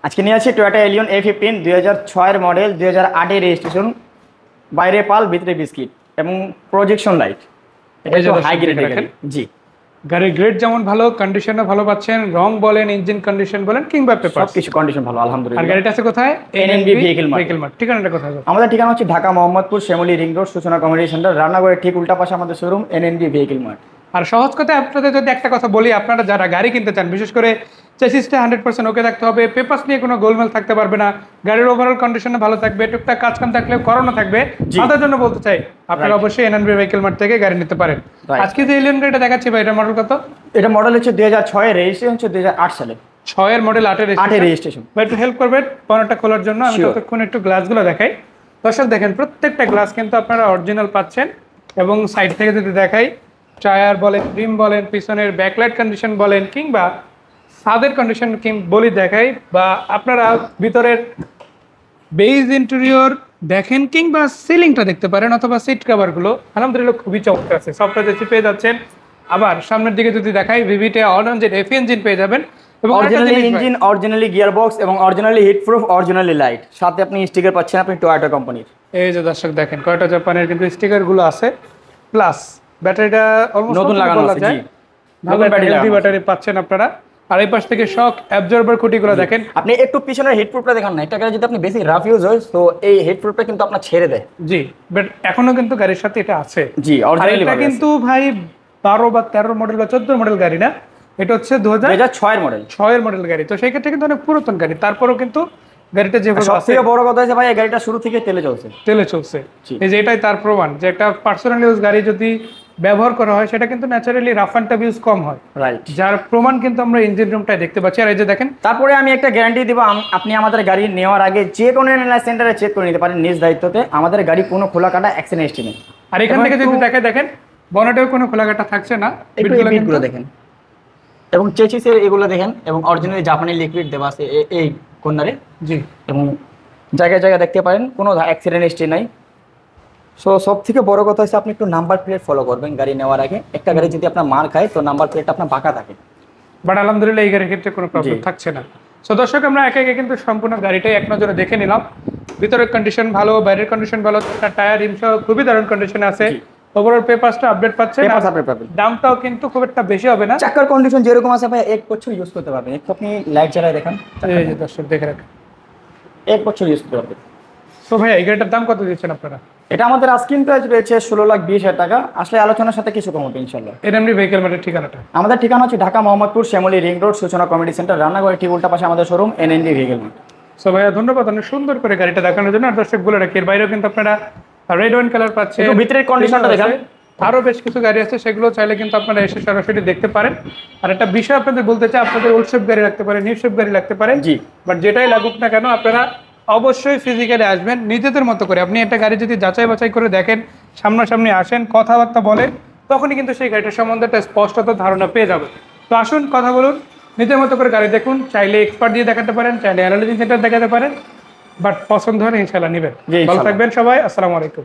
আজকে নিয়ে আছি টয়োটা এলিয়ন A15 2006 এর মডেল, 2008 এর রেজিস্ট্রেশন। বাইরে পাল, ভিতরে বিস্কিট এবং প্রজেকশন লাইট। এটা এই যে একটু হাই গ্রেডের দেখেন। গাড়ি। জি, গাড়ির গ্রেড যেমন ভালো, কন্ডিশনও ভালো পাচ্ছেন। রং বলেন, ইঞ্জিন কন্ডিশন বলেন কিংবা পেপার, সবকিছু কন্ডিশন ভালো আর আলহামদুলিল্লাহ। গাড়িটা আছে কোথায়? NNB vehicle vehicle mart. ঠিকানাটা কোথায়? আমাদের ঠিকানা হচ্ছে ঢাকা মোহাম্মদপুর শ্যামলী রিং রোড, সূচনা কমিউনিটি সেন্টার, রান্নাঘরের ঠিক উল্টা পাশে আমাদের শোরুম এনএনবি ভেহিকল মার্ট। আর সহজ কথায় আপনাদের যদি একটা কথা বলি, আপনারা যারা গাড়ি কিনতে চান, বিশেষ করে চেসিসটা 100% ওকে থাকতে হবে, পেপারস নিয়ে কোনো গোলমেল থাকতে পারবে না, গাড়ির ওভারঅল কন্ডিশনে ভালো থাকবে, টুকটাক কাজ কাম থাকলে করানো থাকবে, তাদের জন্য বলতে চাই আপনারা অবশ্যই এনএনবি ভেহিকল মার্ট থেকে গাড়ি নিতে পারেন। আজকে যে এলিয়ন গাড়িটা দেখাচ্ছি ভাই, এটা মডেল কত? এটা মডেল হচ্ছে 2006 এর, রেজিস্ট্রেশন হচ্ছে 2008 সালে। 6 এর মডেল, 8 এর রেজিস্ট্রেশন। ভাই একটু হেল্প করবেন পনেরোটা খোলার জন্য, আমি ততক্ষণ একটু গ্লাসগুলো দেখাই। দর্শক দেখেন, প্রত্যেকটা গ্লাস কিন্তু আপনারা অরিজিনাল পাচ্ছেন। এবং সাইড থেকে যদি দেখাই, টায়ার বলেন, রিম বলেন, পিছনের ব্যাকলাইট কন্ডিশন বলেন, কিংবা ছাদের কন্ডিশন বলি দেখাই, বা আপনারা ভিতরের বেজ ইন্টেরিয়র দেখেন, কিংবা সিলিংটা দেখতে পারেন, অথবা সিট কভারগুলো আলহামদুলিল্লাহ খুবই চমৎকার আছে। সফটওয়্যার এসি পেয়ে যাচ্ছেন। আবার সামনের দিকে যদি দেখাই, ভিভিটে অন-অনজেড এফ ইঞ্জিন পেয়ে যাবেন, এবং originally engine, originally gearbox এবং originally heat proof, originally light, সাথে আপনি স্টিকার পাচ্ছেন আপনি টয়োটা কোম্পানির। এই যে দর্শক দেখেন, টয়োটা জাপানের কিন্তু স্টিকার গুলো আছে। প্লাস ব্যাটারিটা অলমোস্ট নতুন লাগানো আছে। জি, ভালো ব্যাটারি পাচ্ছেন আপনারা। আর এই পাশ থেকে শক অ্যাবজর্বার খুঁটিগুলো দেখেন। আপনি একটু পিছনের হিট প্রুফটা দেখেন না, এটা যদি আপনি বেশি রাফ ইউজ হয় তো এই হিট প্রুফটা কিন্তু আপনার ছেড়ে দেয়। জি, বাট এখনো কিন্তু গাড়ির সাথে এটা আছে। জি, অরিজিনালি এটা কিন্তু ভাই 12 বা 13 মডেল বা 14 মডেল গাড়ি না, এটা হচ্ছে 2006 এর মডেল। 6 এর মডেল গাড়ি। তো সেই ক্ষেত্রে কিন্তু অনেক পুরাতন গাড়ি, তারপরেও কিন্তু গাড়িটা যেভাবে আছে, সবথেকে বড় কথা হচ্ছে ভাই এই গাড়িটা শুরু থেকে তেলে চলছে। এই যে এটাই তার প্রমাণ যে একটা পার্সোনাল ইউজ গাড়ি যদি ব্যবহার করা হয়, সেটা কিন্তু naturally rough and tough use কম হয়। রাইট, যার প্রমাণ কিন্তু আমরা ইঞ্জিন রুমটায় দেখতে পাচ্ছি। আর এই যে দেখেন, তারপরে আমি একটা গ্যারান্টি দিব, আপনি আমাদের গাড়ি নেওয়ার আগে যে কোনো এনএলআই সেন্টারে চেক করে নিতে পারেন নিজ দায়িত্বতে। আমাদের গাড়ি কোনো খোলা কাটা অ্যাক্সিডেন্ট হিস্ট্রি নেই। আর এখান থেকে যদি দেখেন বনেটেও কোনো খোলা কাটা থাকছে না। বিটগুলো দেখেন এবং চেসিসের এগুলো দেখেন, এবং অরিজিনালি জাপানি লিকুইড দেওয়া আছে এই কর্নারে। জি, এবং জায়গায় জায়গায় দেখতে পারেন কোনো অ্যাক্সিডেন্ট হিস্ট্রি নাই। সো সব থেকে বড় কথা হচ্ছে আপনি একটু নাম্বার প্লেট ফলো করবেন গাড়ি নেওয়ার আগে। একটা গাড়ি যদি আপনার মার খায় তো নাম্বার প্লেটটা আপনার বাঁকা থাকে, বাট আলহামদুলিল্লাহ এই গাড়ির ক্ষেত্রে কোনো প্রবলেম থাকছে না। সো দর্শক, আমরা একে একে কিন্তু সম্পূর্ণ গাড়িটাই এক নজরে দেখে নিলাম। ভিতরের কন্ডিশন ভালো, বাইরের কন্ডিশন ভালো, টায়ার রিম সহ খুবই দারুণ কন্ডিশনে আছে। ওভারঅল পেপারসটা আপডেট পাচ্ছেন, দামটাও কিন্তু খুব একটা বেশি হবে না। চাকার কন্ডিশন যেরকম আছে ভাই 1 বছর ইউজ করতে পারবেন। একটু আপনি লাইট জ্বালায় দেখেন, এই যে দর্শক দেখে রাখেন, 1 বছর ইউজ করতে পারবেন। তো ভাই এই গাড়িটার দাম কত দিচ্ছেন আপনারা? এটা আমাদের আস্কিং প্রাইস রয়েছে 16,20,000 টাকা। আসলে আলোচনার সাথে কিছু কম হবে ইনশাআল্লাহ। এনএনবি ভেহিকল মার্টের ঠিকানাটা? আমাদের ঠিকানা হচ্ছে ঢাকা মোহাম্মদপুর শ্যামলী রিং রোড, সূচনা কমিউনিটি সেন্টার, রান্নাঘরের ঠিক উল্টা পাশে আমাদের showroom NNB vehicle mart. So ভাইয়া ধন্যবাদ অনেক সুন্দর করে গাড়িটা দেখানোর জন্য। আর দর্শক বলে রাখি, এর বাইরেও কিন্তু আপনারা রেড ওয়াইন কালার পাচ্ছেন। ভিতরের কন্ডিশনটা দেখেন, আরো বেশ কিছু গাড়ি আছে, সেগুলো চাইলে কিন্তু আপনারা এসে সরাসরি দেখতে পারেন। আর একটা বিষয় আপনাদের বলতে চাই, আপনাদের ওল্ড শেপ গাড়ি রাখতে পারে, নিউ শেপ গাড়ি রাখতে পারে। জি, বাট যেটাই লাগুক না কেন, আপনারা অবশ্যই ফিজিক্যালি আসবেন নিজেদের মতো করে। আপনি একটা গাড়ি যদি যাচাই বাছাই করে দেখেন, সামনাসামনি আসেন, কথাবার্তা বলেন, তখনই কিন্তু সেই গাড়িটার সম্বন্ধে একটা স্পষ্টত ধারণা পেয়ে যাবে। তো আসুন, কথা বলুন, নিজের মতো করে গাড়ি দেখুন। চাইলে এক্সপার্ট দিয়ে দেখাতে পারেন, চাইলে অ্যানালিসিস সেন্টার দেখাতে পারেন, বাট পছন্দ হলে ইনশাআল্লাহ নেবেন। ভালো থাকবেন সবাই। আসসালামু আলাইকুম।